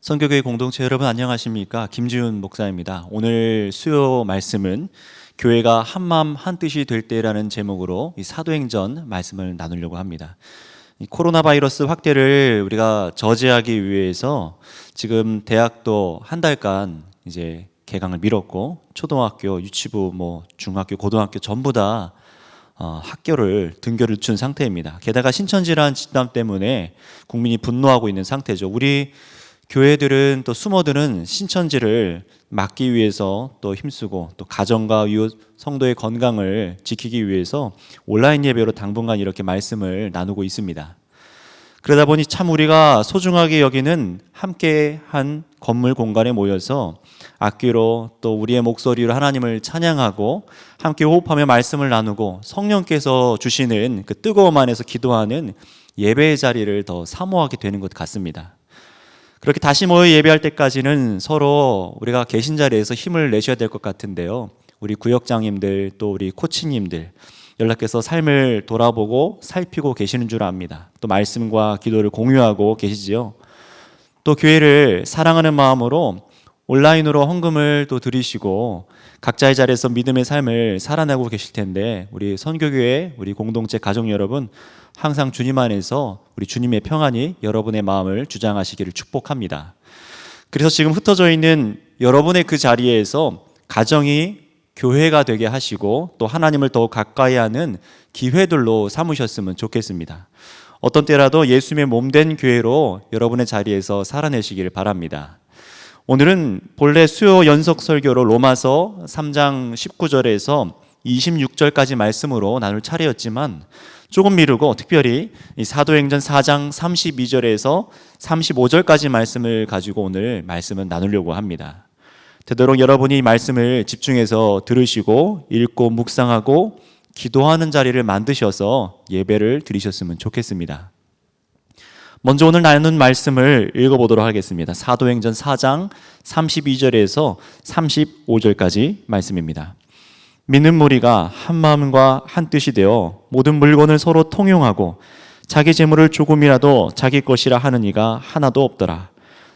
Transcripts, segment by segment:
선교교회 공동체 여러분 안녕하십니까? 김지훈 목사입니다. 오늘 수요 말씀은 교회가 한마음 한뜻이 될 때라는 제목으로 이 사도행전 말씀을 나누려고 합니다. 이 코로나 바이러스 확대를 우리가 저지하기 위해서 지금 대학도 한 달간 이제 개강을 미뤘고, 초등학교, 유치부, 중학교, 고등학교 전부 다 학교를 등교를 준 상태입니다. 게다가 신천지라는 집단 때문에 국민이 분노하고 있는 상태죠. 우리 교회들은 또 수모들은 신천지를 막기 위해서 또 힘쓰고, 또 가정과 이웃 성도의 건강을 지키기 위해서 온라인 예배로 당분간 이렇게 말씀을 나누고 있습니다. 그러다 보니 참 우리가 소중하게 여기는 함께한 건물 공간에 모여서 악기로 또 우리의 목소리로 하나님을 찬양하고 함께 호흡하며 말씀을 나누고 성령께서 주시는 그 뜨거움 안에서 기도하는 예배의 자리를 더 사모하게 되는 것 같습니다. 그렇게 다시 모여 예배할 때까지는 서로 우리가 계신 자리에서 힘을 내셔야 될 것 같은데요. 우리 구역장님들, 또 우리 코치님들 연락해서 삶을 돌아보고 살피고 계시는 줄 압니다. 또 말씀과 기도를 공유하고 계시지요. 또 교회를 사랑하는 마음으로 온라인으로 헌금을 또 드리시고 각자의 자리에서 믿음의 삶을 살아나고 계실 텐데, 우리 선교교회, 우리 공동체 가족 여러분, 항상 주님 안에서 우리 주님의 평안이 여러분의 마음을 주장하시기를 축복합니다. 그래서 지금 흩어져 있는 여러분의 그 자리에서 가정이 교회가 되게 하시고 또 하나님을 더욱 가까이 하는 기회들로 삼으셨으면 좋겠습니다. 어떤 때라도 예수님의 몸된 교회로 여러분의 자리에서 살아내시기를 바랍니다. 오늘은 본래 수요 연속 설교로 로마서 3장 19절에서 26절까지 말씀으로 나눌 차례였지만 조금 미루고 특별히 이 사도행전 4장 32절에서 35절까지 말씀을 가지고 오늘 말씀을 나누려고 합니다. 되도록 여러분이 말씀을 집중해서 들으시고 읽고 묵상하고 기도하는 자리를 만드셔서 예배를 드리셨으면 좋겠습니다. 먼저 오늘 나눈 말씀을 읽어보도록 하겠습니다. 사도행전 4장 32절에서 35절까지 말씀입니다. 믿는 무리가 한 마음과 한 뜻이 되어 모든 물건을 서로 통용하고 자기 재물을 조금이라도 자기 것이라 하는 이가 하나도 없더라.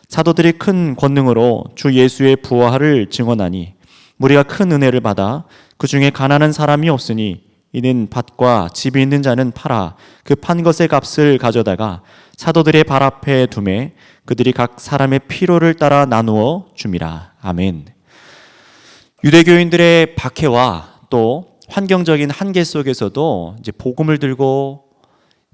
사도들이 큰 권능으로 주 예수의 부활을 증언하니 무리가 큰 은혜를 받아 그 중에 가난한 사람이 없으니 이는 밭과 집이 있는 자는 팔아 그 판 것의 값을 가져다가 사도들의 발 앞에 두매 그들이 각 사람의 필요를 따라 나누어 줌이라. 아멘. 유대교인들의 박해와 또 환경적인 한계 속에서도 이제 복음을 들고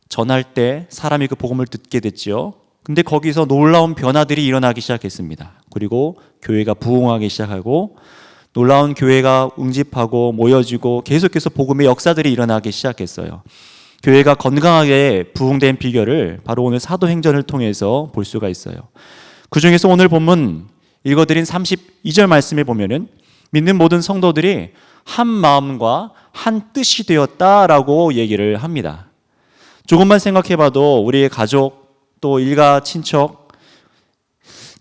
전할 때 사람이 그 복음을 듣게 됐지요. 근데 거기서 놀라운 변화들이 일어나기 시작했습니다. 그리고 교회가 부흥하기 시작하고 놀라운 교회가 응집하고 모여지고 계속해서 복음의 역사들이 일어나기 시작했어요. 교회가 건강하게 부흥된 비결을 바로 오늘 사도행전을 통해서 볼 수가 있어요. 그 중에서 오늘 본문 읽어드린 32절 말씀에 보면은 믿는 모든 성도들이 한 마음과 한 뜻이 되었다라고 얘기를 합니다. 조금만 생각해봐도 우리의 가족 또 일가 친척,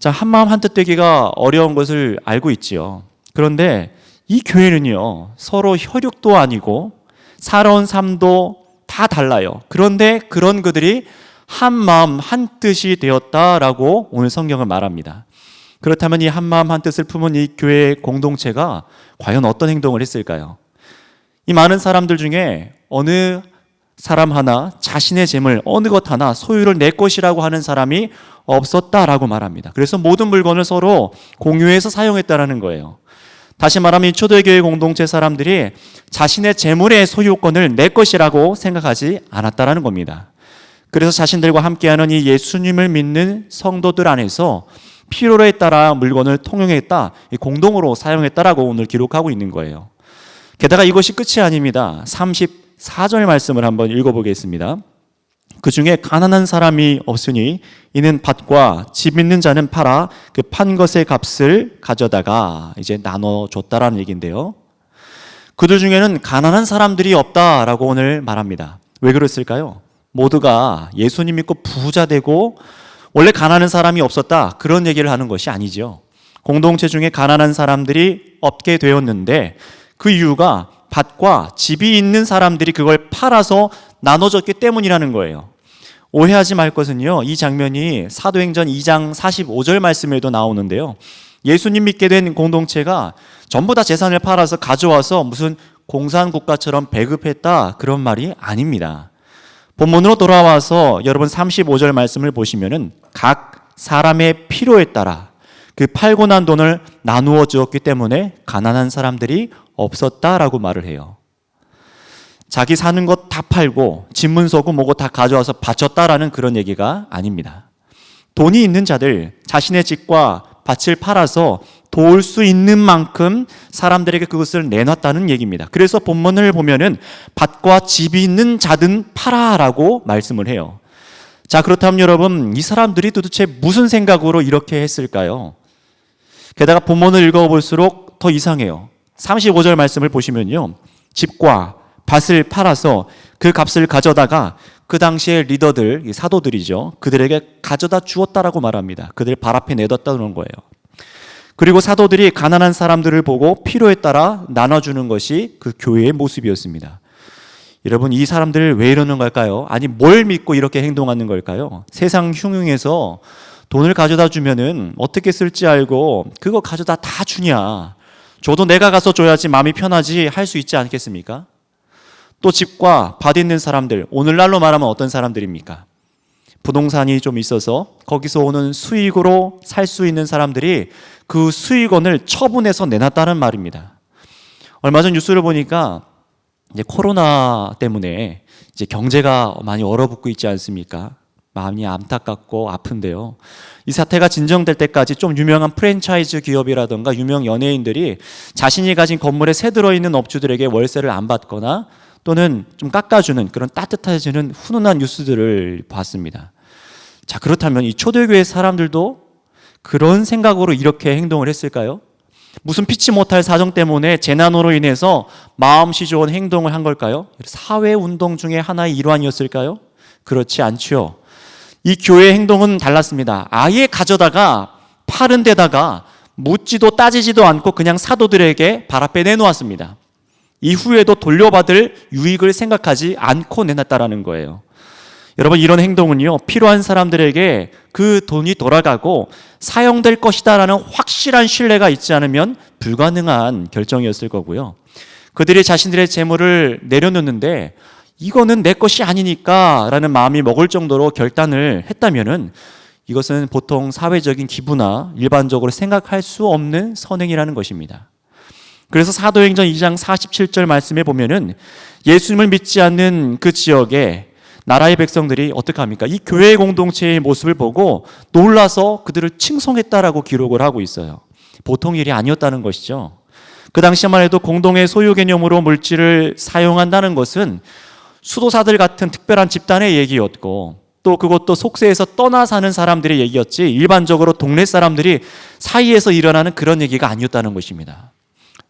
한 마음 한 뜻 되기가 어려운 것을 알고 있지요. 그런데 이 교회는요, 서로 혈육도 아니고 살아온 삶도 다 달라요. 그런데 그런 그들이 한 마음 한 뜻이 되었다라고 오늘 성경은 말합니다. 그렇다면 이 한 마음 한 뜻을 품은 이 교회 공동체가 과연 어떤 행동을 했을까요? 이 많은 사람들 중에 어느 사람 하나 자신의 재물 어느 것 하나 소유를 내 것이라고 하는 사람이 없었다라고 말합니다. 그래서 모든 물건을 서로 공유해서 사용했다라는 거예요. 다시 말하면 이 초대교회 공동체 사람들이 자신의 재물의 소유권을 내 것이라고 생각하지 않았다라는 겁니다. 그래서 자신들과 함께하는 이 예수님을 믿는 성도들 안에서 필요에 따라 물건을 통용했다, 공동으로 사용했다라고 오늘 기록하고 있는 거예요. 게다가 이것이 끝이 아닙니다. 34절 말씀을 한번 읽어보겠습니다. 그 중에 가난한 사람이 없으니 이는 밭과 집 있는 자는 팔아 그 판 것의 값을 가져다가 이제 나눠줬다라는 얘기인데요. 그들 중에는 가난한 사람들이 없다라고 오늘 말합니다. 왜 그랬을까요? 모두가 예수님 믿고 부자 되고 원래 가난한 사람이 없었다, 그런 얘기를 하는 것이 아니죠. 공동체 중에 가난한 사람들이 없게 되었는데 그 이유가 밭과 집이 있는 사람들이 그걸 팔아서 나눠줬기 때문이라는 거예요. 오해하지 말 것은요, 이 장면이 사도행전 2장 45절 말씀에도 나오는데요, 예수님 믿게 된 공동체가 전부 다 재산을 팔아서 가져와서 무슨 공산국가처럼 배급했다, 그런 말이 아닙니다. 본문으로 돌아와서 여러분 35절 말씀을 보시면은 각 사람의 필요에 따라 그 팔고 난 돈을 나누어 주었기 때문에 가난한 사람들이 없었다라고 말을 해요. 자기 사는 것 다 팔고 집문서고 뭐고 다 가져와서 바쳤다라는 그런 얘기가 아닙니다. 돈이 있는 자들, 자신의 집과 밭을 팔아서 도울 수 있는 만큼 사람들에게 그것을 내놨다는 얘기입니다. 그래서 본문을 보면은 밭과 집이 있는 자든 팔아라고 말씀을 해요. 자, 그렇다면 여러분, 이 사람들이 도대체 무슨 생각으로 이렇게 했을까요? 게다가 본문을 읽어볼수록 더 이상해요. 35절 말씀을 보시면요, 집과 밭을 팔아서 그 값을 가져다가 그 당시의 리더들, 사도들이죠, 그들에게 가져다 주었다라고 말합니다. 그들 발 앞에 내뒀다는 거예요. 그리고 사도들이 가난한 사람들을 보고 필요에 따라 나눠주는 것이 그 교회의 모습이었습니다. 여러분, 이 사람들 왜 이러는 걸까요? 아니, 뭘 믿고 이렇게 행동하는 걸까요? 세상 흉흉해서 돈을 가져다 주면은 어떻게 쓸지 알고 그거 가져다 다 주냐, 저도 내가 가서 줘야지 마음이 편하지 할 수 있지 않겠습니까? 또 집과 밭 있는 사람들, 오늘날로 말하면 어떤 사람들입니까? 부동산이 좀 있어서 거기서 오는 수익으로 살 수 있는 사람들이 그 수익원을 처분해서 내놨다는 말입니다. 얼마 전 뉴스를 보니까 이제 코로나 때문에 이제 경제가 많이 얼어붙고 있지 않습니까? 마음이 안타깝고 아픈데요, 이 사태가 진정될 때까지 좀 유명한 프랜차이즈 기업이라든가 유명 연예인들이 자신이 가진 건물에 새 들어있는 업주들에게 월세를 안 받거나 또는 좀 깎아주는 그런 따뜻해지는 훈훈한 뉴스들을 봤습니다. 자, 그렇다면 이 초대교회 사람들도 그런 생각으로 이렇게 행동을 했을까요? 무슨 피치 못할 사정 때문에 재난으로 인해서 마음씨 좋은 행동을 한 걸까요? 사회운동 중에 하나의 일환이었을까요? 그렇지 않죠. 이 교회의 행동은 달랐습니다. 아예 가져다가 파는 데다가 묻지도 따지지도 않고 그냥 사도들에게 발 앞에 내놓았습니다. 이후에도 돌려받을 유익을 생각하지 않고 내놨다라는 거예요. 여러분, 이런 행동은요, 필요한 사람들에게 그 돈이 돌아가고 사용될 것이다라는 확실한 신뢰가 있지 않으면 불가능한 결정이었을 거고요. 그들이 자신들의 재물을 내려놓는데 이거는 내 것이 아니니까 라는 마음이 먹을 정도로 결단을 했다면은 이것은 보통 사회적인 기부나 일반적으로 생각할 수 없는 선행이라는 것입니다. 그래서 사도행전 2장 47절 말씀에 보면은 예수님을 믿지 않는 그 지역에 나라의 백성들이 어떻게 합니까? 이 교회 공동체의 모습을 보고 놀라서 그들을 칭송했다라고 기록을 하고 있어요. 보통 일이 아니었다는 것이죠. 그 당시만 해도 공동의 소유 개념으로 물질을 사용한다는 것은 수도사들 같은 특별한 집단의 얘기였고, 또 그것도 속세에서 떠나 사는 사람들의 얘기였지 일반적으로 동네 사람들이 사이에서 일어나는 그런 얘기가 아니었다는 것입니다.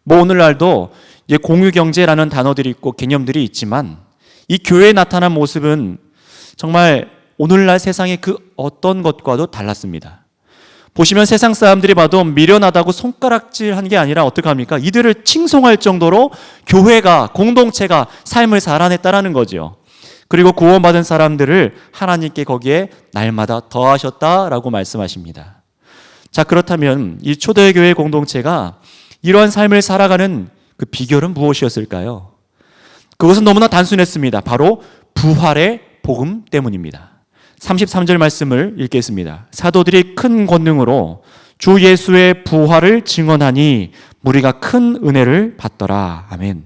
뭐 오늘날도 이제 공유경제라는 단어들이 있고 개념들이 있지만 이 교회에 나타난 모습은 정말 오늘날 세상의 그 어떤 것과도 달랐습니다. 보시면 세상 사람들이 봐도 미련하다고 손가락질한 게 아니라 어떻게 합니까? 이들을 칭송할 정도로 교회가, 공동체가 삶을 살아냈다라는 거죠. 그리고 구원받은 사람들을 하나님께 거기에 날마다 더하셨다라고 말씀하십니다. 자, 그렇다면 이 초대교회 공동체가 이러한 삶을 살아가는 그 비결은 무엇이었을까요? 그것은 너무나 단순했습니다. 바로 부활의 복음 때문입니다. 33절 말씀을 읽겠습니다. 사도들이 큰 권능으로 주 예수의 부활을 증언하니 무리가 큰 은혜를 받더라. 아멘.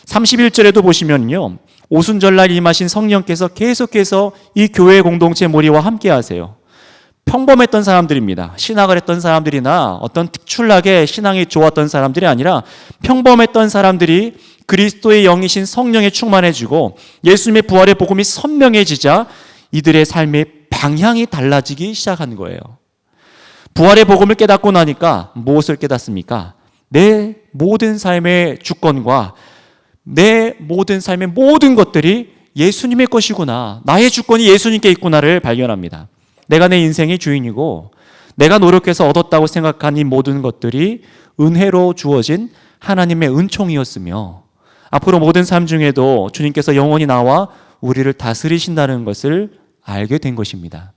31절에도 보시면요, 오순절날 임하신 성령께서 계속해서 이 교회 공동체 무리와 함께 하세요. 평범했던 사람들입니다. 신학을 했던 사람들이나 어떤 특출나게 신앙이 좋았던 사람들이 아니라 평범했던 사람들이 그리스도의 영이신 성령에 충만해지고 예수님의 부활의 복음이 선명해지자 이들의 삶의 방향이 달라지기 시작한 거예요. 부활의 복음을 깨닫고 나니까 무엇을 깨닫습니까? 내 모든 삶의 주권과 내 모든 삶의 모든 것들이 예수님의 것이구나, 나의 주권이 예수님께 있구나를 발견합니다. 내가 내 인생의 주인이고 내가 노력해서 얻었다고 생각한 이 모든 것들이 은혜로 주어진 하나님의 은총이었으며 앞으로 모든 삶 중에도 주님께서 영원히 나와 우리를 다스리신다는 것을 알게 된 것입니다.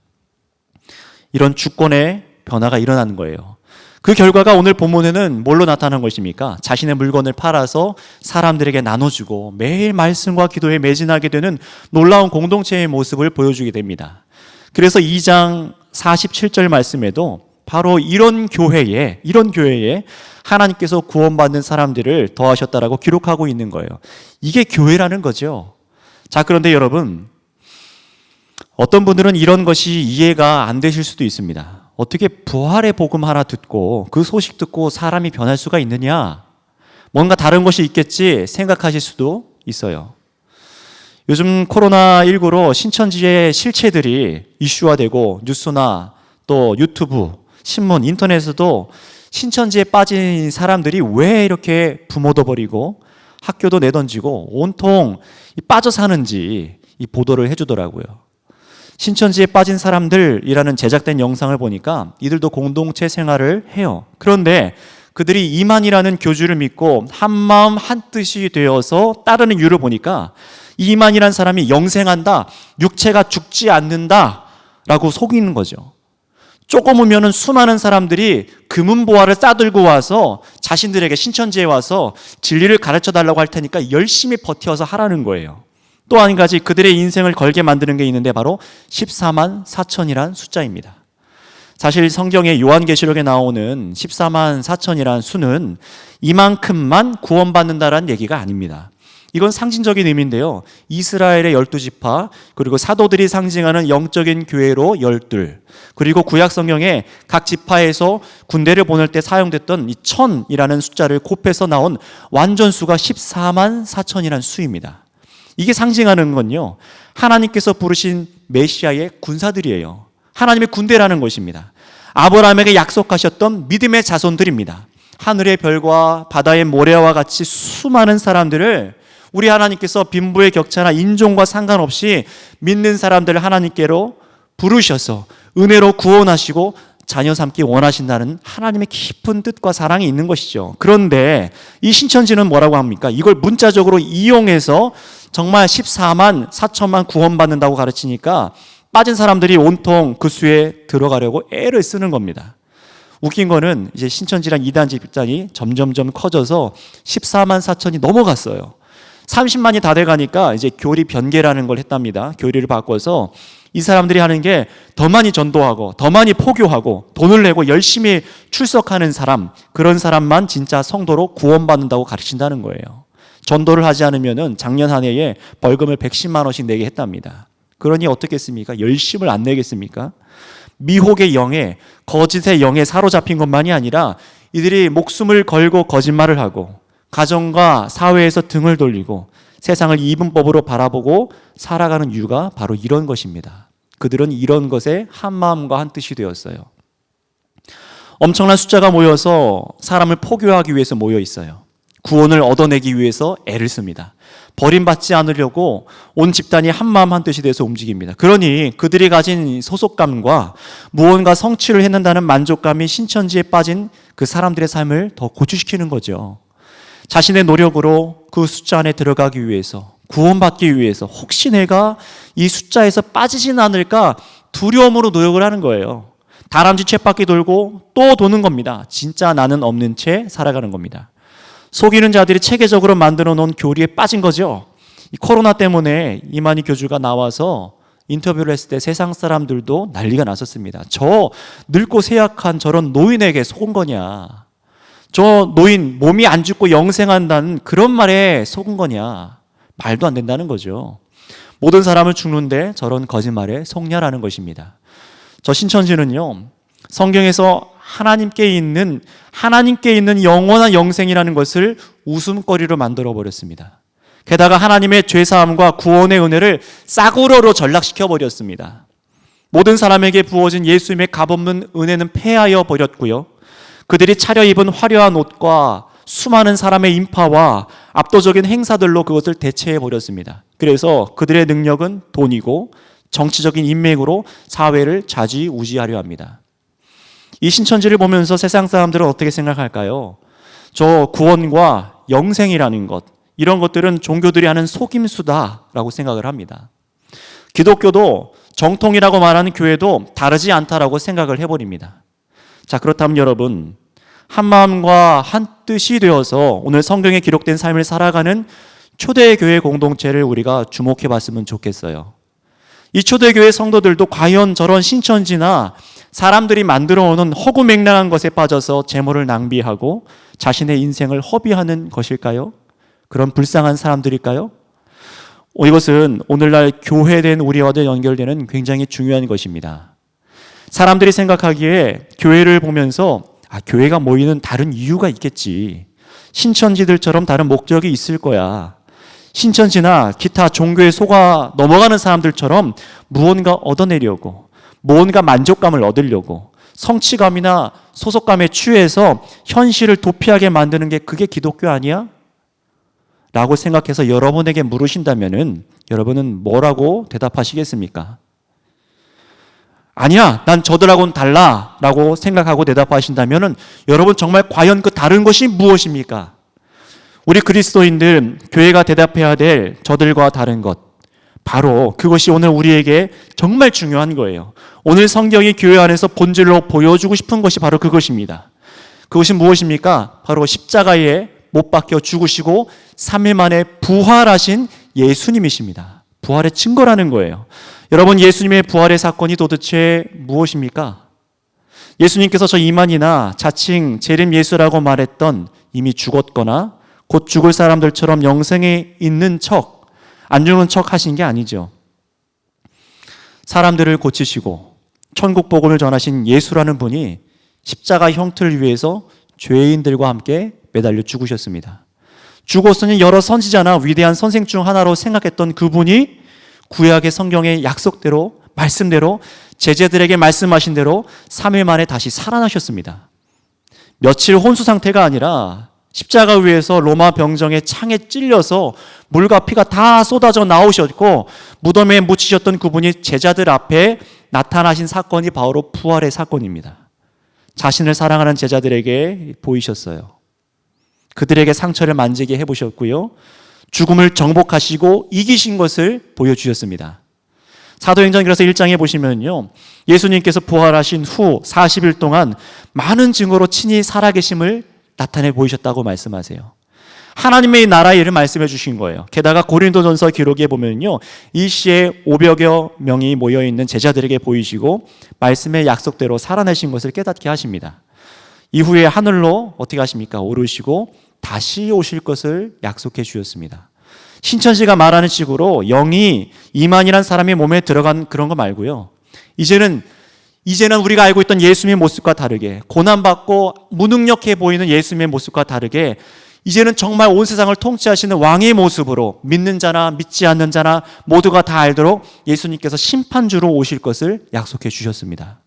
이런 주권의 변화가 일어나는 거예요. 그 결과가 오늘 본문에는 뭘로 나타난 것입니까? 자신의 물건을 팔아서 사람들에게 나눠주고 매일 말씀과 기도에 매진하게 되는 놀라운 공동체의 모습을 보여주게 됩니다. 그래서 2장 47절 말씀에도 바로 이런 교회에 하나님께서 구원받는 사람들을 더하셨다라고 기록하고 있는 거예요. 이게 교회라는 거죠. 자, 그런데 여러분, 어떤 분들은 이런 것이 이해가 안 되실 수도 있습니다. 어떻게 부활의 복음 하나 듣고 그 소식 듣고 사람이 변할 수가 있느냐? 뭔가 다른 것이 있겠지 생각하실 수도 있어요. 요즘 코로나19로 신천지의 실체들이 이슈화되고 뉴스나 또 유튜브, 신문, 인터넷에도 신천지에 빠진 사람들이 왜 이렇게 부모도 버리고 학교도 내던지고 온통 빠져 사는지 이 보도를 해주더라고요. 신천지에 빠진 사람들이라는 제작된 영상을 보니까 이들도 공동체 생활을 해요. 그런데 그들이 이만이라는 교주를 믿고 한마음 한뜻이 되어서 따르는 이유를 보니까 이만이라는 사람이 영생한다, 육체가 죽지 않는다 라고 속이는 거죠. 조금 오면은 수많은 사람들이 금은보화를 싸들고 와서 자신들에게 신천지에 와서 진리를 가르쳐 달라고 할 테니까 열심히 버텨서 하라는 거예요. 또 한 가지 그들의 인생을 걸게 만드는 게 있는데 바로 14만 4천이란 숫자입니다. 사실 성경의 요한계시록에 나오는 14만 4천이란 수는 이만큼만 구원받는다라는 얘기가 아닙니다. 이건 상징적인 의미인데요. 이스라엘의 12지파, 그리고 사도들이 상징하는 영적인 교회로 12, 그리고 구약 성경에 각 지파에서 군대를 보낼 때 사용됐던 이 1000이라는 숫자를 곱해서 나온 완전수가 14만 4천이라는 수입니다. 이게 상징하는 건요, 하나님께서 부르신 메시아의 군사들이에요. 하나님의 군대라는 것입니다. 아브라함에게 약속하셨던 믿음의 자손들입니다. 하늘의 별과 바다의 모래와 같이 수많은 사람들을 우리 하나님께서 빈부의 격차나 인종과 상관없이 믿는 사람들을 하나님께로 부르셔서 은혜로 구원하시고 자녀 삼기 원하신다는 하나님의 깊은 뜻과 사랑이 있는 것이죠. 그런데 이 신천지는 뭐라고 합니까? 이걸 문자적으로 이용해서 정말 14만 4천만 구원받는다고 가르치니까 빠진 사람들이 온통 그 수에 들어가려고 애를 쓰는 겁니다. 웃긴 거는 이제 신천지란 이단 집단이 점점점 커져서 14만 4천이 넘어갔어요. 30만이 다 돼가니까 이제 교리 변개라는 걸 했답니다. 교리를 바꿔서 이 사람들이 하는 게 더 많이 전도하고 더 많이 포교하고 돈을 내고 열심히 출석하는 사람, 그런 사람만 진짜 성도로 구원받는다고 가르친다는 거예요. 전도를 하지 않으면은 작년 한 해에 벌금을 110만 원씩 내게 했답니다. 그러니 어떻겠습니까? 열심을 안 내겠습니까? 미혹의 영에, 거짓의 영에 사로잡힌 것만이 아니라 이들이 목숨을 걸고 거짓말을 하고 가정과 사회에서 등을 돌리고 세상을 이분법으로 바라보고 살아가는 이유가 바로 이런 것입니다. 그들은 이런 것에 한마음과 한뜻이 되었어요. 엄청난 숫자가 모여서 사람을 포교하기 위해서 모여 있어요. 구원을 얻어내기 위해서 애를 씁니다. 버림받지 않으려고 온 집단이 한마음 한뜻이 돼서 움직입니다. 그러니 그들이 가진 소속감과 무언가 성취를 했는다는 만족감이 신천지에 빠진 그 사람들의 삶을 더 고취시키는 거죠. 자신의 노력으로 그 숫자 안에 들어가기 위해서, 구원받기 위해서 혹시 내가 이 숫자에서 빠지진 않을까 두려움으로 노력을 하는 거예요. 다람쥐 쳇바퀴 돌고 또 도는 겁니다. 진짜 나는 없는 채 살아가는 겁니다. 속이는 자들이 체계적으로 만들어 놓은 교리에 빠진 거죠. 이 코로나 때문에 이만희 교주가 나와서 인터뷰를 했을 때 세상 사람들도 난리가 났었습니다. 저 늙고 쇠약한 저런 노인에게 속은 거냐, 저 노인 몸이 안 죽고 영생한다는 그런 말에 속은 거냐, 말도 안 된다는 거죠. 모든 사람을 죽는데 저런 거짓말에 속냐라는 것입니다. 저 신천지는요, 성경에서 하나님께 있는 영원한 영생이라는 것을 웃음거리로 만들어 버렸습니다. 게다가 하나님의 죄사함과 구원의 은혜를 싸구려로 전락시켜 버렸습니다. 모든 사람에게 부어진 예수님의 값없는 은혜는 폐하여 버렸고요, 그들이 차려입은 화려한 옷과 수많은 사람의 인파와 압도적인 행사들로 그것을 대체해 버렸습니다. 그래서 그들의 능력은 돈이고 정치적인 인맥으로 사회를 좌지우지하려 합니다. 이 신천지를 보면서 세상 사람들은 어떻게 생각할까요? 저 구원과 영생이라는 것, 이런 것들은 종교들이 하는 속임수다라고 생각을 합니다. 기독교도 정통이라고 말하는 교회도 다르지 않다라고 생각을 해버립니다. 자, 그렇다면 여러분, 한 마음과 한 뜻이 되어서 오늘 성경에 기록된 삶을 살아가는 초대교회 공동체를 우리가 주목해 봤으면 좋겠어요. 이 초대교회 성도들도 과연 저런 신천지나 사람들이 만들어 오는 허구맹랑한 것에 빠져서 재물을 낭비하고 자신의 인생을 허비하는 것일까요? 그런 불쌍한 사람들일까요? 이것은 오늘날 교회된 우리와도 연결되는 굉장히 중요한 것입니다. 사람들이 생각하기에 교회를 보면서 교회가 모이는 다른 이유가 있겠지. 신천지들처럼 다른 목적이 있을 거야. 신천지나 기타 종교에 속아 넘어가는 사람들처럼 무언가 얻어내려고, 무언가 만족감을 얻으려고, 성취감이나 소속감에 취해서 현실을 도피하게 만드는 게 그게 기독교 아니야? 라고 생각해서 여러분에게 물으신다면은 여러분은 뭐라고 대답하시겠습니까? 아니야, 난 저들하고는 달라 라고 생각하고 대답하신다면은 여러분 정말 과연 그 다른 것이 무엇입니까? 우리 그리스도인들 교회가 대답해야 될 저들과 다른 것, 바로 그것이 오늘 우리에게 정말 중요한 거예요. 오늘 성경이 교회 안에서 본질로 보여주고 싶은 것이 바로 그것입니다. 그것이 무엇입니까? 바로 십자가에 못 박혀 죽으시고 3일 만에 부활하신 예수님이십니다. 부활의 증거라는 거예요. 여러분, 예수님의 부활의 사건이 도대체 무엇입니까? 예수님께서 저 이만희나 자칭 재림 예수라고 말했던 이미 죽었거나 곧 죽을 사람들처럼 영생에 있는 척, 안 죽는 척 하신 게 아니죠. 사람들을 고치시고 천국 복음을 전하신 예수라는 분이 십자가 형틀 위에서 죄인들과 함께 매달려 죽으셨습니다. 죽었으니 여러 선지자나 위대한 선생 중 하나로 생각했던 그분이 구약의 성경의 약속대로, 말씀대로, 제자들에게 말씀하신 대로 3일 만에 다시 살아나셨습니다. 며칠 혼수 상태가 아니라 십자가 위에서 로마 병정의 창에 찔려서 물과 피가 다 쏟아져 나오셨고 무덤에 묻히셨던 그분이 제자들 앞에 나타나신 사건이 바로 부활의 사건입니다. 자신을 사랑하는 제자들에게 보이셨어요. 그들에게 상처를 만지게 해보셨고요. 죽음을 정복하시고 이기신 것을 보여주셨습니다. 사도행전 그래서 1장에 보시면요, 예수님께서 부활하신 후 40일 동안 많은 증거로 친히 살아계심을 나타내 보이셨다고 말씀하세요. 하나님의 나라의 일을 말씀해 주신 거예요. 게다가 고린도전서 기록에 보면요, 이 시에 500여 명이 모여있는 제자들에게 보이시고 말씀의 약속대로 살아내신 것을 깨닫게 하십니다. 이후에 하늘로 어떻게 하십니까? 오르시고 다시 오실 것을 약속해 주셨습니다. 신천지가 말하는 식으로 영이 이만이란 사람의 몸에 들어간 그런 거 말고요, 이제는 우리가 알고 있던 예수님의 모습과 다르게, 고난받고 무능력해 보이는 예수님의 모습과 다르게 이제는 정말 온 세상을 통치하시는 왕의 모습으로 믿는 자나 믿지 않는 자나 모두가 다 알도록 예수님께서 심판주로 오실 것을 약속해 주셨습니다.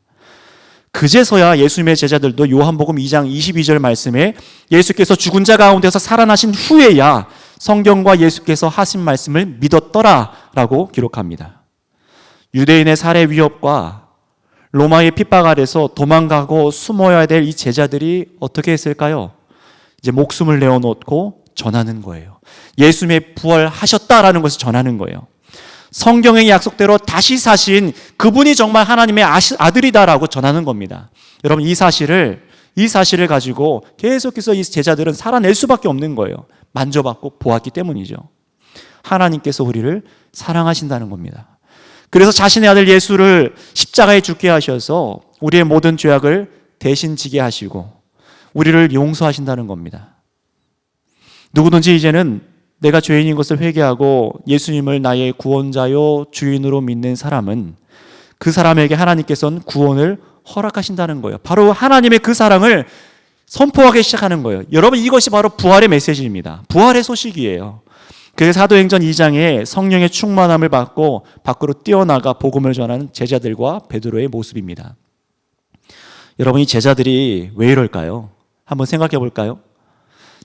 그제서야 예수님의 제자들도 요한복음 2장 22절 말씀에 예수께서 죽은 자 가운데서 살아나신 후에야 성경과 예수께서 하신 말씀을 믿었더라 라고 기록합니다. 유대인의 살해 위협과 로마의 핍박 아래서 도망가고 숨어야 될 이 제자들이 어떻게 했을까요? 이제 목숨을 내어놓고 전하는 거예요. 예수님의 부활하셨다라는 것을 전하는 거예요. 성경의 약속대로 다시 사신 그분이 정말 하나님의 아들이다라고 전하는 겁니다. 여러분, 이 사실을 가지고 계속해서 이 제자들은 살아낼 수밖에 없는 거예요. 만져봤고 보았기 때문이죠. 하나님께서 우리를 사랑하신다는 겁니다. 그래서 자신의 아들 예수를 십자가에 죽게 하셔서 우리의 모든 죄악을 대신 지게 하시고 우리를 용서하신다는 겁니다. 누구든지 이제는 내가 죄인인 것을 회개하고 예수님을 나의 구원자요 주인으로 믿는 사람은 그 사람에게 하나님께서는 구원을 허락하신다는 거예요. 바로 하나님의 그 사랑을 선포하기 시작하는 거예요. 여러분, 이것이 바로 부활의 메시지입니다. 부활의 소식이에요. 그래서 사도행전 2장에 성령의 충만함을 받고 밖으로 뛰어나가 복음을 전하는 제자들과 베드로의 모습입니다. 여러분, 이 제자들이 왜 이럴까요? 한번 생각해 볼까요?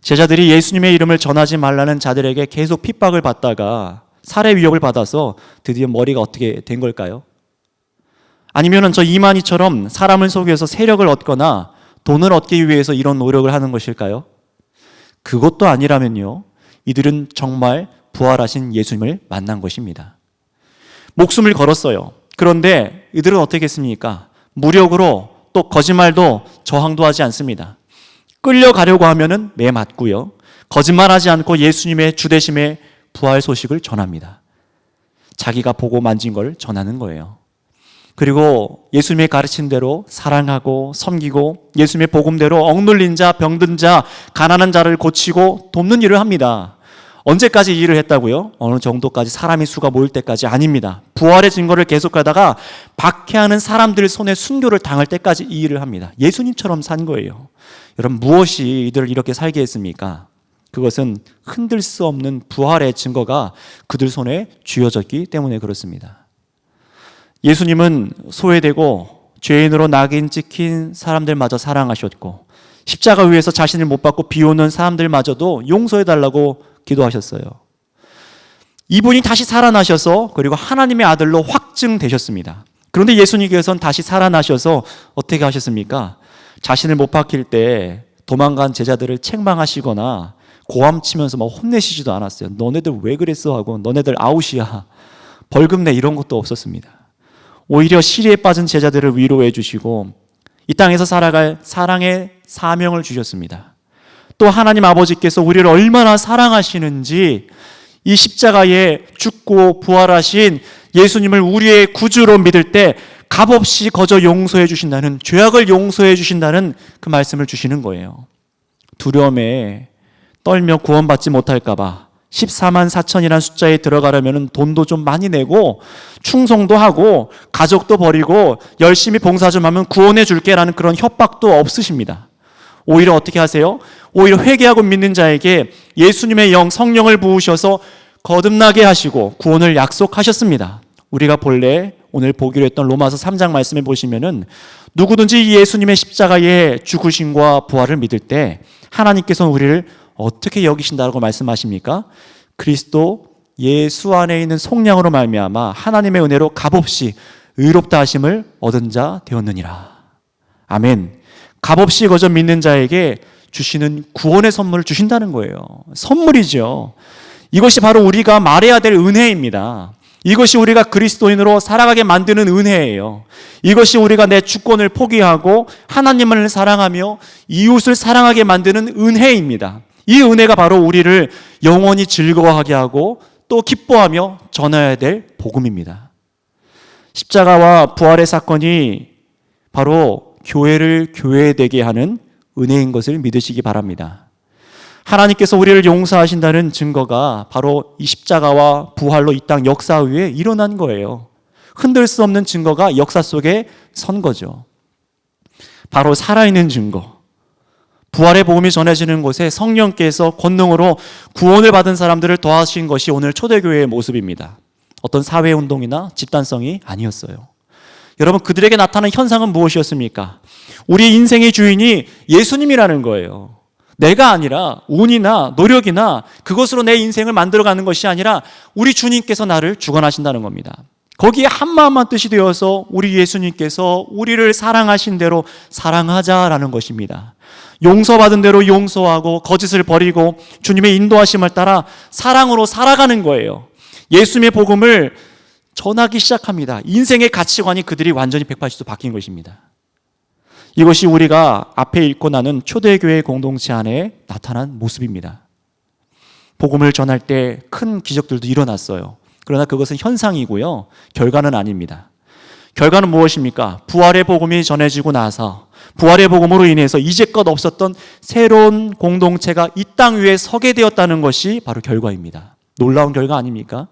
제자들이 예수님의 이름을 전하지 말라는 자들에게 계속 핍박을 받다가 살해 위협을 받아서 드디어 머리가 어떻게 된 걸까요? 아니면 저 이만희처럼 사람을 속여서 세력을 얻거나 돈을 얻기 위해서 이런 노력을 하는 것일까요? 그것도 아니라면요, 이들은 정말 부활하신 예수님을 만난 것입니다. 목숨을 걸었어요. 그런데 이들은 어떻게 했습니까? 무력으로 또 거짓말도 저항도 하지 않습니다. 끌려가려고 하면은 매 맞고요. 거짓말하지 않고 예수님의 주되심의 부활 소식을 전합니다. 자기가 보고 만진 걸 전하는 거예요. 그리고 예수님의 가르친 대로 사랑하고 섬기고 예수님의 복음대로 억눌린 자, 병든 자, 가난한 자를 고치고 돕는 일을 합니다. 언제까지 이 일을 했다고요? 어느 정도까지 사람의 수가 모일 때까지 아닙니다. 부활의 증거를 계속하다가 박해하는 사람들 손에 순교를 당할 때까지 이 일을 합니다. 예수님처럼 산 거예요. 여러분, 무엇이 이들을 이렇게 살게 했습니까? 그것은 흔들 수 없는 부활의 증거가 그들 손에 쥐어졌기 때문에 그렇습니다. 예수님은 소외되고 죄인으로 낙인 찍힌 사람들마저 사랑하셨고 십자가 위에서 자신을 못 박고 비오는 사람들마저도 용서해달라고 기도하셨어요. 이분이 다시 살아나셔서 그리고 하나님의 아들로 확증되셨습니다. 그런데 예수님께서는 다시 살아나셔서 어떻게 하셨습니까? 자신을 못 박힐 때 도망간 제자들을 책망하시거나 고함치면서 막 혼내시지도 않았어요. 너네들 왜 그랬어 하고 너네들 아웃이야, 벌금 내, 이런 것도 없었습니다. 오히려 시리에 빠진 제자들을 위로해 주시고 이 땅에서 살아갈 사랑의 사명을 주셨습니다. 또 하나님 아버지께서 우리를 얼마나 사랑하시는지 이 십자가에 죽고 부활하신 예수님을 우리의 구주로 믿을 때 값없이 거저 용서해 주신다는, 죄악을 용서해 주신다는 그 말씀을 주시는 거예요. 두려움에 떨며 구원받지 못할까 봐 14만 4천이라는 숫자에 들어가려면 돈도 좀 많이 내고 충성도 하고 가족도 버리고 열심히 봉사 좀 하면 구원해 줄게라는 그런 협박도 없으십니다. 오히려 어떻게 하세요? 오히려 회개하고 믿는 자에게 예수님의 영, 성령을 부으셔서 거듭나게 하시고 구원을 약속하셨습니다. 우리가 본래 오늘 보기로 했던 로마서 3장 말씀에 보시면은 누구든지 예수님의 십자가의 죽으심과 부활을 믿을 때 하나님께서는 우리를 어떻게 여기신다고 말씀하십니까? 그리스도 예수 안에 있는 속량으로 말미암아 하나님의 은혜로 값없이 의롭다 하심을 얻은 자 되었느니라. 아멘. 값없이 거저 믿는 자에게 주시는 구원의 선물을 주신다는 거예요. 선물이죠. 이것이 바로 우리가 말해야 될 은혜입니다. 이것이 우리가 그리스도인으로 살아가게 만드는 은혜예요. 이것이 우리가 내 주권을 포기하고 하나님을 사랑하며 이웃을 사랑하게 만드는 은혜입니다. 이 은혜가 바로 우리를 영원히 즐거워하게 하고 또 기뻐하며 전해야 될 복음입니다. 십자가와 부활의 사건이 바로 교회를 교회되게 하는 은혜인 것을 믿으시기 바랍니다. 하나님께서 우리를 용서하신다는 증거가 바로 이 십자가와 부활로 이 땅 역사 위에 일어난 거예요. 흔들 수 없는 증거가 역사 속에 선 거죠. 바로 살아있는 증거. 부활의 복음이 전해지는 곳에 성령께서 권능으로 구원을 받은 사람들을 더하신 것이 오늘 초대교회의 모습입니다. 어떤 사회운동이나 집단성이 아니었어요. 여러분, 그들에게 나타난 현상은 무엇이었습니까? 우리 인생의 주인이 예수님이라는 거예요. 내가 아니라 운이나 노력이나 그것으로 내 인생을 만들어가는 것이 아니라 우리 주님께서 나를 주관하신다는 겁니다. 거기에 한마음 한뜻이 되어서 우리 예수님께서 우리를 사랑하신 대로 사랑하자라는 것입니다. 용서받은 대로 용서하고 거짓을 버리고 주님의 인도하심을 따라 사랑으로 살아가는 거예요. 예수님의 복음을 전하기 시작합니다. 인생의 가치관이 그들이 완전히 180도 바뀐 것입니다. 이것이 우리가 앞에 읽고 나눈 초대교회 공동체 안에 나타난 모습입니다. 복음을 전할 때 큰 기적들도 일어났어요. 그러나 그것은 현상이고요, 결과는 아닙니다. 결과는 무엇입니까? 부활의 복음이 전해지고 나서 부활의 복음으로 인해서 이제껏 없었던 새로운 공동체가 이 땅 위에 서게 되었다는 것이 바로 결과입니다. 놀라운 결과 아닙니까?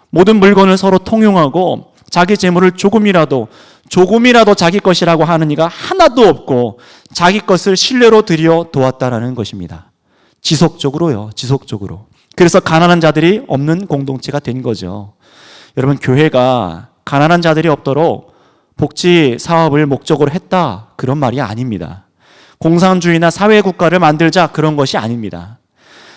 모든 물건을 서로 통용하고 자기 재물을 조금이라도 자기 것이라고 하는 이가 하나도 없고 자기 것을 신뢰로 들여 도왔다라는 것입니다. 지속적으로요. 그래서 가난한 자들이 없는 공동체가 된 거죠. 여러분, 교회가 가난한 자들이 없도록 복지 사업을 목적으로 했다, 그런 말이 아닙니다. 공산주의나 사회국가를 만들자, 그런 것이 아닙니다.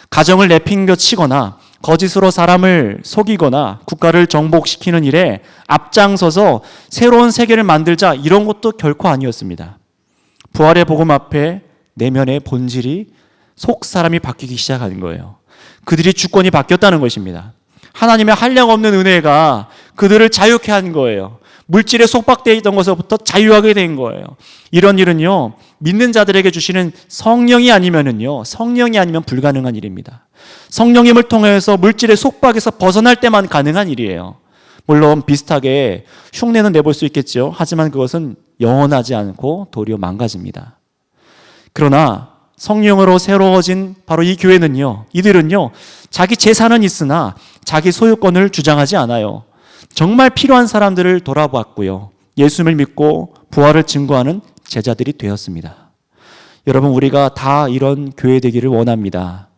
가정을 내팽겨치거나 거짓으로 사람을 속이거나 국가를 정복시키는 일에 앞장서서 새로운 세계를 만들자, 이런 것도 결코 아니었습니다. 부활의 복음 앞에 내면의 본질이 속 사람이 바뀌기 시작하는 거예요. 그들이 주권이 바뀌었다는 것입니다. 하나님의 한량없는 은혜가 그들을 자유케 한 거예요. 물질에 속박되어 있던 것으로부터 자유하게 된 거예요. 이런 일은요, 믿는 자들에게 주시는 성령이 아니면 불가능한 일입니다. 성령님을 통해서 물질의 속박에서 벗어날 때만 가능한 일이에요. 물론 비슷하게 흉내는 내볼 수 있겠죠. 하지만 그것은 영원하지 않고 도리어 망가집니다. 그러나 성령으로 새로워진 바로 이 교회는요, 이들은요, 자기 재산은 있으나 자기 소유권을 주장하지 않아요. 정말 필요한 사람들을 돌아봤고요, 예수님을 믿고 부활을 증거하는 제자들이 되었습니다. 여러분, 우리가 다 이런 교회 되기를 원합니다.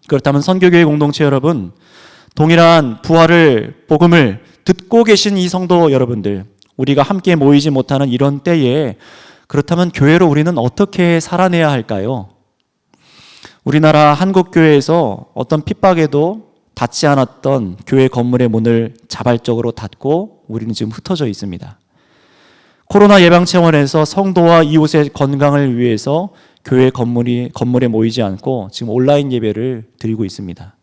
그렇다면 선교교회 공동체 여러분, 동일한 부활을, 복음을 듣고 계신 이 성도 여러분들, 우리가 함께 모이지 못하는 이런 때에 그렇다면 교회로 우리는 어떻게 살아내야 할까요? 우리나라 한국교회에서 어떤 핍박에도 닿지 않았던 교회 건물의 문을 자발적으로 닫고 우리는 지금 흩어져 있습니다. 코로나 예방차원에서 성도와 이웃의 건강을 위해서 교회 건물에 모이지 않고 지금 온라인 예배를 드리고 있습니다.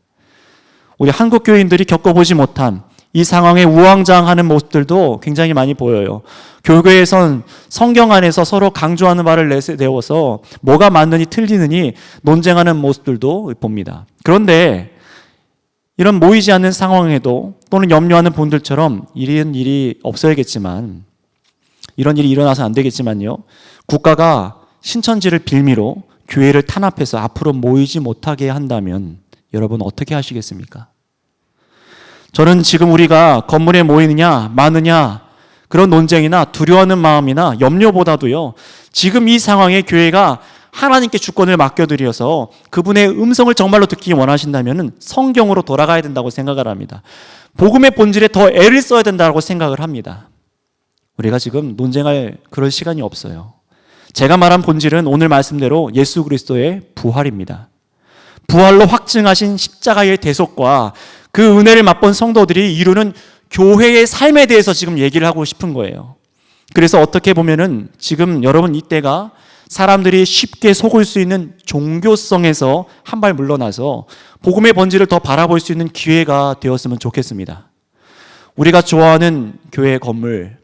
우리 한국 교인들이 겪어보지 못한 이 상황에 우왕좌왕하는 모습들도 굉장히 많이 보여요. 교회에선 성경 안에서 서로 강조하는 말을 내세워서 뭐가 맞느니 틀리느니 논쟁하는 모습들도 봅니다. 그런데 이런 모이지 않는 상황에도 또는 염려하는 분들처럼 이런 일이 없어야겠지만, 이런 일이 일어나서 안 되겠지만요, 국가가 신천지를 빌미로 교회를 탄압해서 앞으로 모이지 못하게 한다면 여러분 어떻게 하시겠습니까? 저는 지금 우리가 건물에 모이느냐 마느냐 그런 논쟁이나 두려워하는 마음이나 염려보다도요, 지금 이 상황에 교회가 하나님께 주권을 맡겨드려서 그분의 음성을 정말로 듣기 원하신다면 성경으로 돌아가야 된다고 생각을 합니다. 복음의 본질에 더 애를 써야 된다고 생각을 합니다. 우리가 지금 논쟁할 그럴 시간이 없어요. 제가 말한 본질은 오늘 말씀대로 예수 그리스도의 부활입니다. 부활로 확증하신 십자가의 대속과 그 은혜를 맛본 성도들이 이루는 교회의 삶에 대해서 지금 얘기를 하고 싶은 거예요. 그래서 어떻게 보면은 지금 여러분 이때가 사람들이 쉽게 속을 수 있는 종교성에서 한 발 물러나서 복음의 본질을 더 바라볼 수 있는 기회가 되었으면 좋겠습니다. 우리가 좋아하는 교회 건물,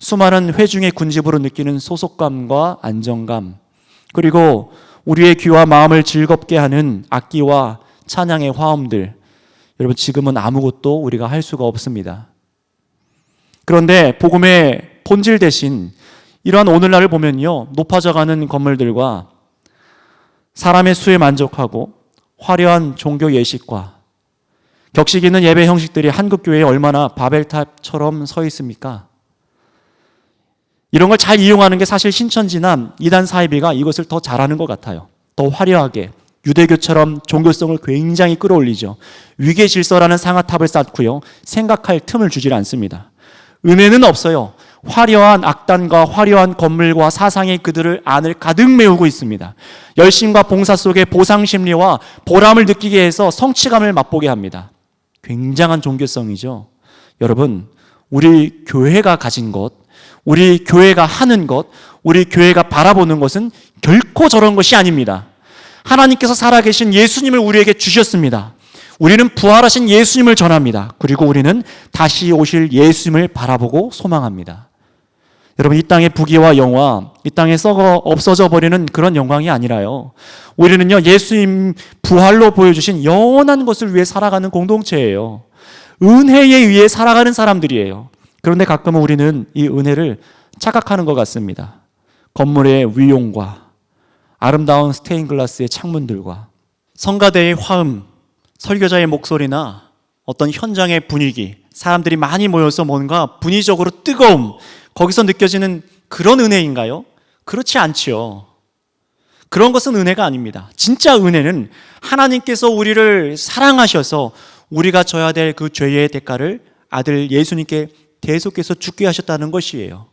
수많은 회중의 군집으로 느끼는 소속감과 안정감, 그리고 우리의 귀와 마음을 즐겁게 하는 악기와 찬양의 화음들, 여러분 지금은 아무것도 우리가 할 수가 없습니다. 그런데 복음의 본질 대신 이러한 오늘날을 보면요, 높아져가는 건물들과 사람의 수에 만족하고 화려한 종교 예식과 격식 있는 예배 형식들이 한국 교회에 얼마나 바벨탑처럼 서 있습니까? 이런 걸 잘 이용하는 게 사실 신천지나 이단 사이비가 이것을 더 잘하는 것 같아요. 더 화려하게 유대교처럼 종교성을 굉장히 끌어올리죠. 위계 질서라는 상아탑을 쌓고요, 생각할 틈을 주질 않습니다. 은혜는 없어요. 화려한 악단과 화려한 건물과 사상이 그들을 안을 가득 메우고 있습니다. 열심과 봉사 속에 보상심리와 보람을 느끼게 해서 성취감을 맛보게 합니다. 굉장한 종교성이죠. 여러분, 우리 교회가 가진 것, 우리 교회가 하는 것, 우리 교회가 바라보는 것은 결코 저런 것이 아닙니다. 하나님께서 살아계신 예수님을 우리에게 주셨습니다. 우리는 부활하신 예수님을 전합니다. 그리고 우리는 다시 오실 예수님을 바라보고 소망합니다. 여러분, 이 땅의 부귀와 영화, 이 땅에 썩어 없어져 버리는 그런 영광이 아니라요, 우리는요, 예수님 부활로 보여주신 영원한 것을 위해 살아가는 공동체예요. 은혜에 의해 살아가는 사람들이에요. 그런데 가끔은 우리는 이 은혜를 착각하는 것 같습니다. 건물의 위용과 아름다운 스테인글라스의 창문들과 성가대의 화음, 설교자의 목소리나 어떤 현장의 분위기, 사람들이 많이 모여서 뭔가 분위적으로 뜨거움, 거기서 느껴지는 그런 은혜인가요? 그렇지 않지요. 그런 것은 은혜가 아닙니다. 진짜 은혜는 하나님께서 우리를 사랑하셔서 우리가 져야 될 그 죄의 대가를 아들 예수님께 대속해서 죽게 하셨다는 것이에요.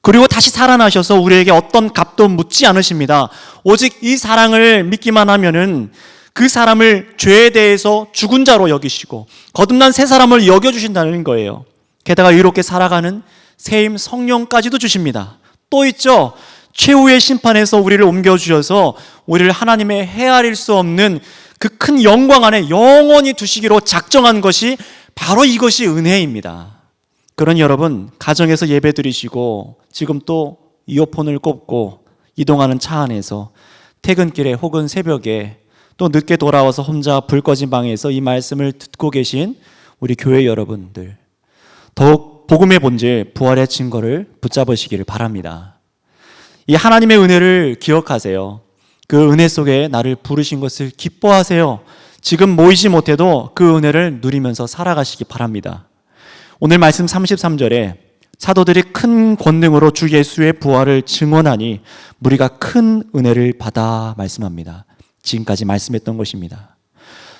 그리고 다시 살아나셔서 우리에게 어떤 값도 묻지 않으십니다. 오직 이 사랑을 믿기만 하면은 그 사람을 죄에 대해서 죽은 자로 여기시고 거듭난 새 사람을 여겨주신다는 거예요. 게다가 의롭게 살아가는 세임 성령까지도 주십니다. 또 있죠, 최후의 심판에서 우리를 옮겨주셔서 우리를 하나님의 헤아릴 수 없는 그 큰 영광 안에 영원히 두시기로 작정한 것이 바로 이것이 은혜입니다. 그런 여러분, 가정에서 예배 드리시고 지금 또 이어폰을 꼽고 이동하는 차 안에서 퇴근길에 혹은 새벽에 또 늦게 돌아와서 혼자 불 꺼진 방에서 이 말씀을 듣고 계신 우리 교회 여러분들, 더욱 복음의 본질, 부활의 증거를 붙잡으시기를 바랍니다. 이 하나님의 은혜를 기억하세요. 그 은혜 속에 나를 부르신 것을 기뻐하세요. 지금 모이지 못해도 그 은혜를 누리면서 살아가시기 바랍니다. 오늘 말씀 33절에 사도들이 큰 권능으로 주 예수의 부활을 증언하니 무리가 큰 은혜를 받아 말씀합니다. 지금까지 말씀했던 것입니다.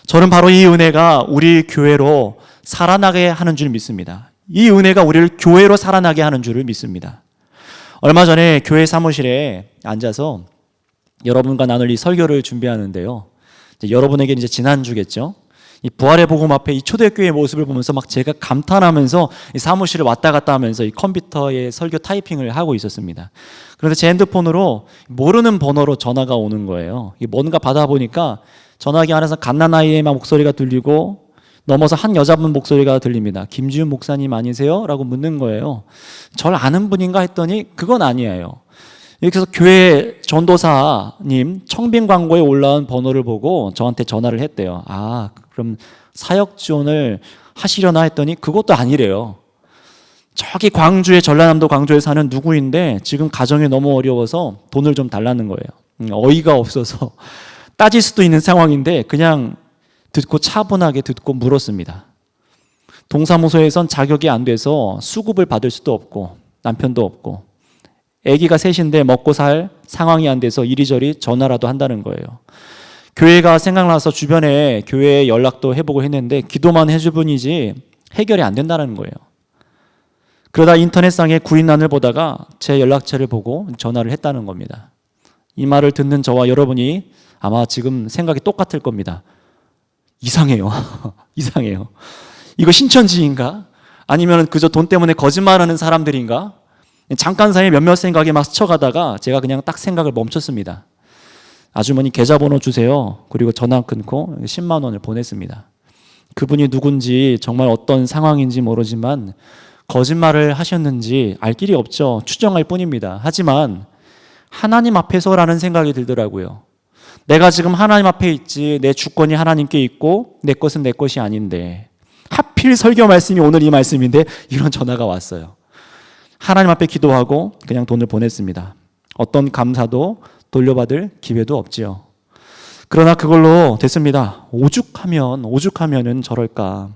저는 바로 이 은혜가 우리 교회로 살아나게 하는 줄 믿습니다. 이 은혜가 우리를 교회로 살아나게 하는 줄을 믿습니다. 얼마 전에 교회 사무실에 앉아서 여러분과 나눌 이 설교를 준비하는데요. 여러분에게 이제 지난주겠죠. 이 부활의 복음 앞에 이 초대교회의 모습을 보면서 막 제가 감탄하면서 이 사무실을 왔다 갔다 하면서 이 컴퓨터에 설교 타이핑을 하고 있었습니다. 그런데 제 핸드폰으로 모르는 번호로 전화가 오는 거예요. 뭔가 받아보니까 전화기 안에서 갓난아이의 목소리가 들리고 넘어서 한 여자분 목소리가 들립니다. 김지훈 목사님 아니세요? 라고 묻는 거예요. 저를 아는 분인가 했더니 그건 아니에요. 여기서 교회 전도사님 청빙 광고에 올라온 번호를 보고 저한테 전화를 했대요. 아, 그럼 사역 지원을 하시려나 했더니 그것도 아니래요. 저기 광주에, 전라남도 광주에 사는 누구인데 지금 가정이 너무 어려워서 돈을 좀 달라는 거예요. 어이가 없어서 따질 수도 있는 상황인데 그냥 듣고 차분하게 듣고 물었습니다. 동사무소에선 자격이 안 돼서 수급을 받을 수도 없고 남편도 없고 아기가 셋인데 먹고 살 상황이 안 돼서 이리저리 전화라도 한다는 거예요. 교회가 생각나서 주변에 교회에 연락도 해보고 했는데 기도만 해줄 뿐이지 해결이 안 된다는 거예요. 그러다 인터넷상에 구인란을 보다가 제 연락처를 보고 전화를 했다는 겁니다. 이 말을 듣는 저와 여러분이 아마 지금 생각이 똑같을 겁니다. 이상해요. 이상해요. 이거 신천지인가? 아니면 그저 돈 때문에 거짓말하는 사람들인가? 잠깐 사이에 몇몇 생각이 막 스쳐가다가 제가 그냥 딱 생각을 멈췄습니다. 아주머니 계좌번호 주세요. 그리고 전화 끊고 10만 원을 보냈습니다. 그분이 누군지 정말 어떤 상황인지 모르지만 거짓말을 하셨는지 알 길이 없죠. 추정할 뿐입니다. 하지만 하나님 앞에서라는 생각이 들더라고요. 내가 지금 하나님 앞에 있지 내 주권이 하나님께 있고 내 것은 내 것이 아닌데 하필 설교 말씀이 오늘 이 말씀인데 이런 전화가 왔어요. 하나님 앞에 기도하고 그냥 돈을 보냈습니다. 어떤 감사도 돌려받을 기회도 없지요. 그러나 그걸로 됐습니다. 오죽하면은 저럴까.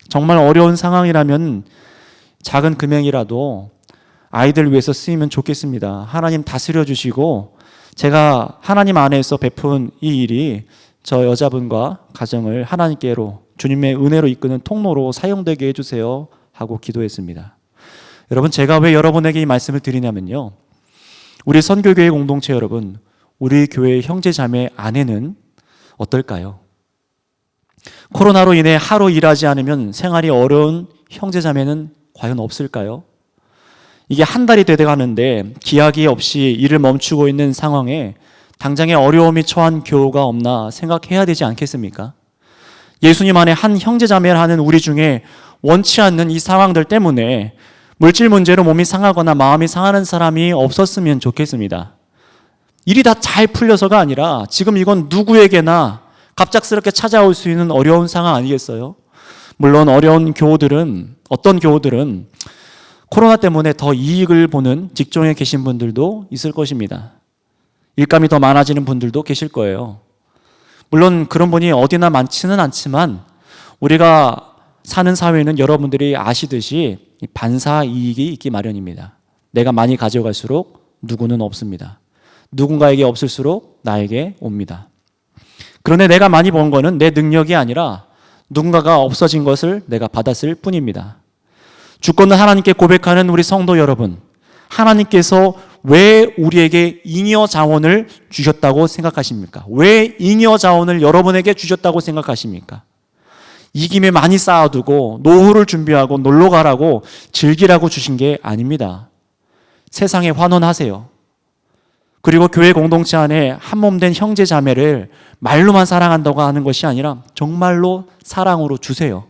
정말 어려운 상황이라면 작은 금액이라도 아이들 위해서 쓰이면 좋겠습니다. 하나님 다스려 주시고 제가 하나님 안에서 베푼 이 일이 저 여자분과 가정을 하나님께로 주님의 은혜로 이끄는 통로로 사용되게 해주세요 하고 기도했습니다. 여러분, 제가 왜 여러분에게 이 말씀을 드리냐면요, 우리 선교교회 공동체 여러분, 우리 교회 형제 자매 안에는 어떨까요? 코로나로 인해 하루 일하지 않으면 생활이 어려운 형제 자매는 과연 없을까요? 이게 한 달이 되어가는데 기약이 없이 일을 멈추고 있는 상황에 당장의 어려움이 처한 교우가 없나 생각해야 되지 않겠습니까? 예수님 안에 한 형제 자매를 하는 우리 중에 원치 않는 이 상황들 때문에 물질 문제로 몸이 상하거나 마음이 상하는 사람이 없었으면 좋겠습니다. 일이 다 잘 풀려서가 아니라 지금 이건 누구에게나 갑작스럽게 찾아올 수 있는 어려운 상황 아니겠어요? 물론 어려운 교우들은, 어떤 교우들은 코로나 때문에 더 이익을 보는 직종에 계신 분들도 있을 것입니다. 일감이 더 많아지는 분들도 계실 거예요. 물론 그런 분이 어디나 많지는 않지만 우리가 사는 사회는 여러분들이 아시듯이 반사 이익이 있기 마련입니다. 내가 많이 가져갈수록 누구는 없습니다. 누군가에게 없을수록 나에게 옵니다. 그런데 내가 많이 번 거는 내 능력이 아니라 누군가가 없어진 것을 내가 받았을 뿐입니다. 주권을 하나님께 고백하는 우리 성도 여러분, 하나님께서 왜 우리에게 잉여 자원을 주셨다고 생각하십니까? 왜 잉여 자원을 여러분에게 주셨다고 생각하십니까? 이 김에 많이 쌓아두고 노후를 준비하고 놀러 가라고 즐기라고 주신 게 아닙니다. 세상에 환원하세요. 그리고 교회 공동체 안에 한몸된 형제 자매를 말로만 사랑한다고 하는 것이 아니라 정말로 사랑으로 주세요.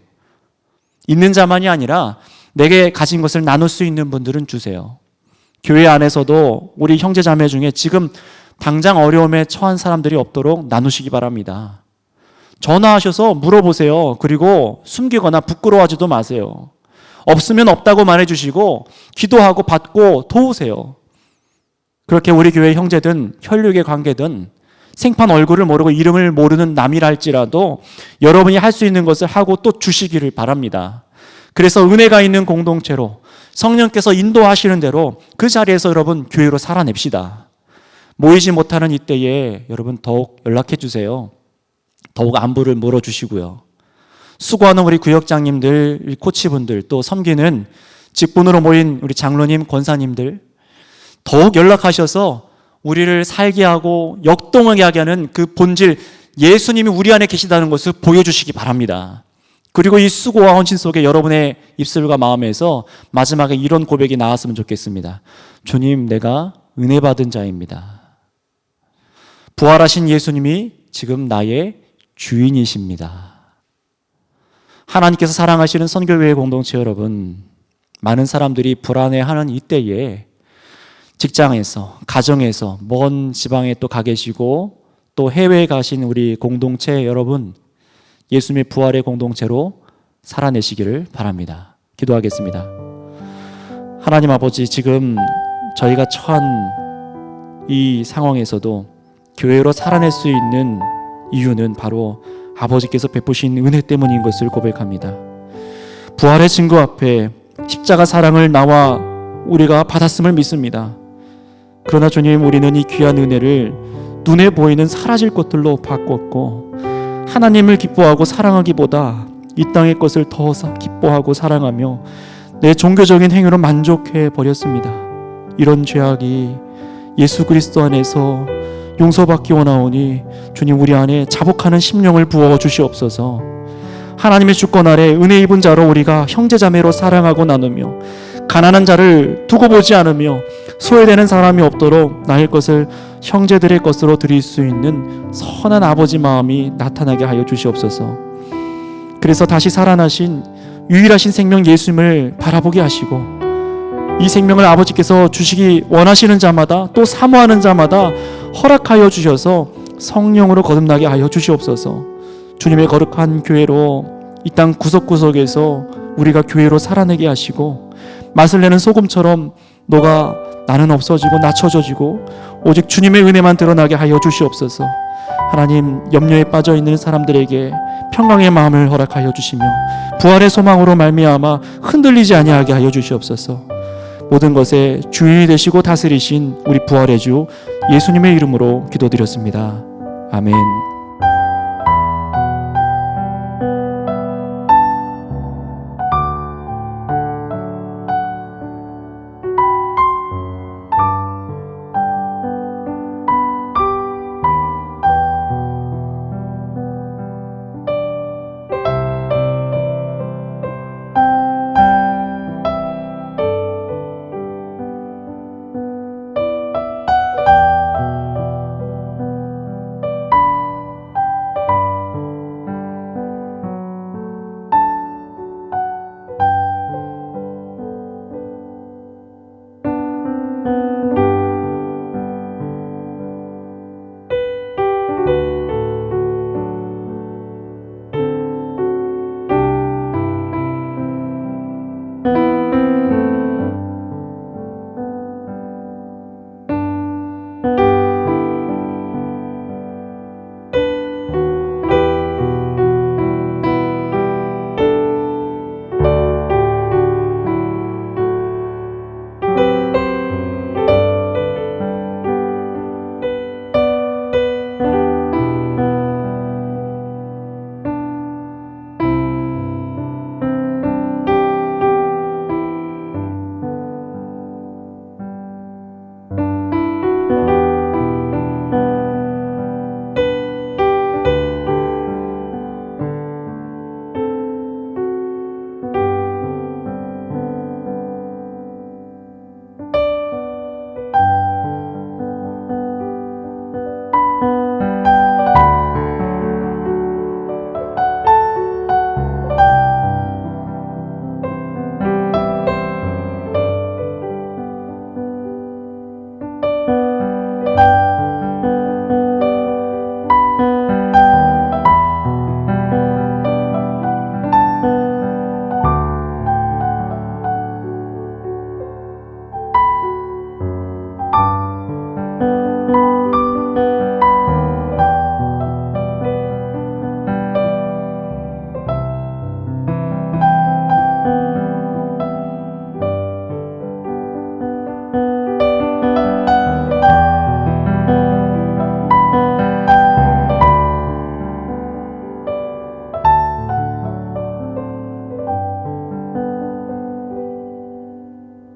있는 자만이 아니라 내게 가진 것을 나눌 수 있는 분들은 주세요. 교회 안에서도 우리 형제 자매 중에 지금 당장 어려움에 처한 사람들이 없도록 나누시기 바랍니다. 전화하셔서 물어보세요. 그리고 숨기거나 부끄러워하지도 마세요. 없으면 없다고 말해주시고 기도하고 받고 도우세요. 그렇게 우리 교회 형제든 혈육의 관계든 생판 얼굴을 모르고 이름을 모르는 남이라 할지라도 여러분이 할 수 있는 것을 하고 또 주시기를 바랍니다. 그래서 은혜가 있는 공동체로 성령께서 인도하시는 대로 그 자리에서 여러분 교회로 살아냅시다. 모이지 못하는 이때에 여러분 더욱 연락해 주세요. 더욱 안부를 물어주시고요. 수고하는 우리 구역장님들, 코치분들, 또 섬기는 직분으로 모인 우리 장로님, 권사님들 더욱 연락하셔서 우리를 살게 하고 역동하게 하는 그 본질, 예수님이 우리 안에 계시다는 것을 보여주시기 바랍니다. 그리고 이 수고와 헌신 속에 여러분의 입술과 마음에서 마지막에 이런 고백이 나왔으면 좋겠습니다. 주님, 내가 은혜 받은 자입니다. 부활하신 예수님이 지금 나의 주인이십니다. 하나님께서 사랑하시는 선교회의 공동체 여러분, 많은 사람들이 불안해하는 이때에 직장에서, 가정에서, 먼 지방에 또 가 계시고 또 해외에 가신 우리 공동체 여러분, 예수님의 부활의 공동체로 살아내시기를 바랍니다. 기도하겠습니다. 하나님 아버지, 지금 저희가 처한 이 상황에서도 교회로 살아낼 수 있는 이유는 바로 아버지께서 베푸신 은혜 때문인 것을 고백합니다. 부활의 증거 앞에 십자가 사랑을 나와 우리가 받았음을 믿습니다. 그러나 주님, 우리는 이 귀한 은혜를 눈에 보이는 사라질 것들로 바꿨고 하나님을 기뻐하고 사랑하기보다 이 땅의 것을 더 기뻐하고 사랑하며 내 종교적인 행위로 만족해 버렸습니다. 이런 죄악이 예수 그리스도 안에서 용서받기 원하오니 주님, 우리 안에 자복하는 심령을 부어 주시옵소서. 하나님의 주권 아래 은혜 입은 자로 우리가 형제자매로 사랑하고 나누며 가난한 자를 두고 보지 않으며 소외되는 사람이 없도록 나의 것을 형제들의 것으로 드릴 수 있는 선한 아버지 마음이 나타나게 하여 주시옵소서. 그래서 다시 살아나신 유일하신 생명 예수님을 바라보게 하시고 이 생명을 아버지께서 주시기 원하시는 자마다 또 사모하는 자마다 허락하여 주셔서 성령으로 거듭나게 하여 주시옵소서. 주님의 거룩한 교회로 이 땅 구석구석에서 우리가 교회로 살아내게 하시고 맛을 내는 소금처럼 너가 나는 없어지고 낮춰져지고 오직 주님의 은혜만 드러나게 하여 주시옵소서. 하나님, 염려에 빠져 있는 사람들에게 평강의 마음을 허락하여 주시며 부활의 소망으로 말미암아 흔들리지 아니하게 하여 주시옵소서. 모든 것에 주인이 되시고 다스리신 우리 부활의 주 예수님의 이름으로 기도드렸습니다. 아멘.